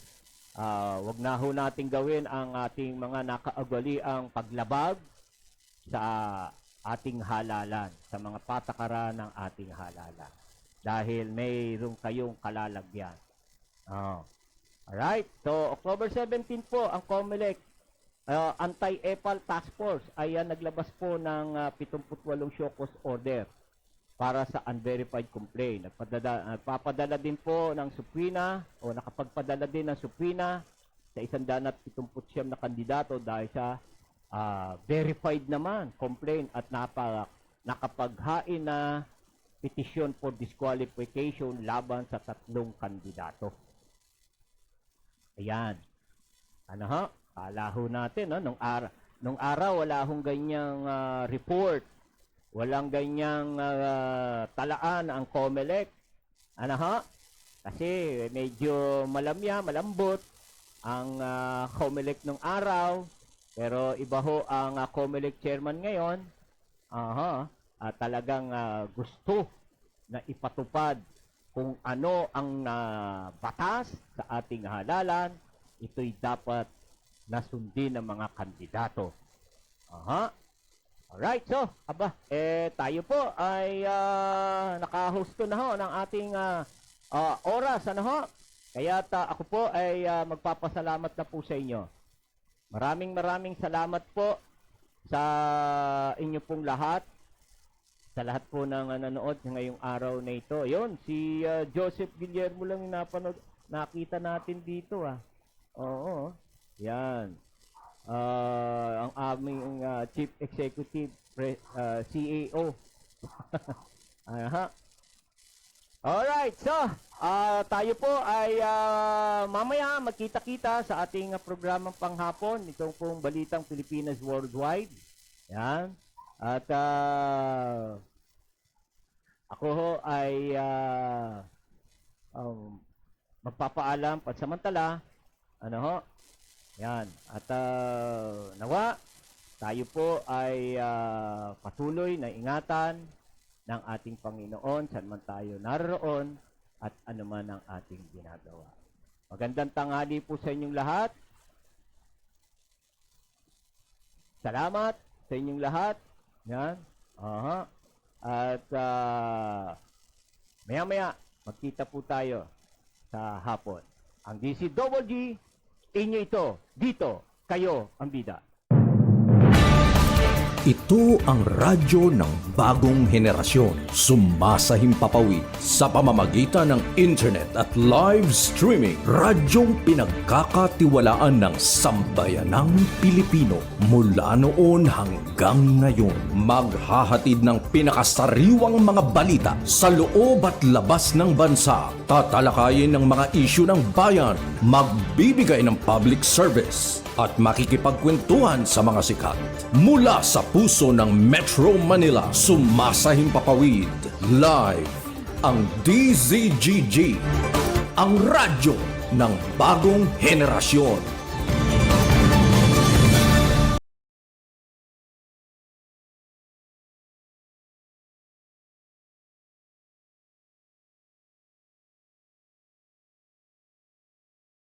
wag na ho nating gawin ang ating mga nakaagwaliang paglabag sa ating halalan, sa mga patakaran ng ating halalan. Dahil mayroon kayong kalalagyan. Alright, so October 17 po, ang Comelec Anti-EPAL Task Force ay naglabas po ng 78 show cause order para sa unverified complaint. Nagpapadala din po ng subpoena o nakapagpadala din ng subpoena sa 179 na kandidato dahil sa verified naman complaint at nakapaghain na petisyon for disqualification laban sa 3 kandidato. Ayan. Ano ho? Kala ho natin, no? Nung araw wala hong ganyang report. Walang ganyang talaan ang Comelec. Ano ho? Kasi medyo malambot ang Comelec nung araw. Pero iba ho ang Comelec chairman ngayon. Talagang gusto na ipatupad kung ano ang batas sa ating halalan. Ito'y dapat nasundin ng mga kandidato. Alright, so, tayo po ay nakahusto na ho ng ating oras, ano ho? Kaya ako po ay magpapasalamat na po sa inyo. Maraming salamat po sa inyo pong lahat. Sa lahat po ng nanonood ngayong araw na ito. Yun, si Joseph Guillermo lang yung nakita natin dito. Oo. Yan. Ang aming Chief Executive CEO. Aha. Alright, so tayo po ay mamaya magkita-kita sa ating programang panghapon, itong pong Balitang Pilipinas Worldwide. Yan. At ako ho ay magpapaalam pansamantala. Ano ho? Yan. At nawa, tayo po ay patuloy na ingatan ng ating Panginoon saan man tayo naroon at anuman ang ating ginagawa. Magandang tanghali po sa inyong lahat. Salamat sa inyong lahat. Yan. Aha. At maya-maya, magkita po tayo sa hapon. Ang DCWG, inyo ito, dito, kayo ang bida. Ito ang radyo ng bagong henerasyon. Sumasahimpapawid sa pamamagitan ng internet at live streaming. Radyong pinagkakatiwalaan ng sambayanang Pilipino. Mula noon hanggang ngayon, maghahatid ng pinakasariwang mga balita sa loob at labas ng bansa. Tatalakayin ng mga isyu ng bayan. Magbibigay ng public service at makikipagkwentuhan sa mga sikat. Mula sa puso ng Metro Manila, sumasahimpapawid live ang DZGG, ang radyo ng bagong henerasyon.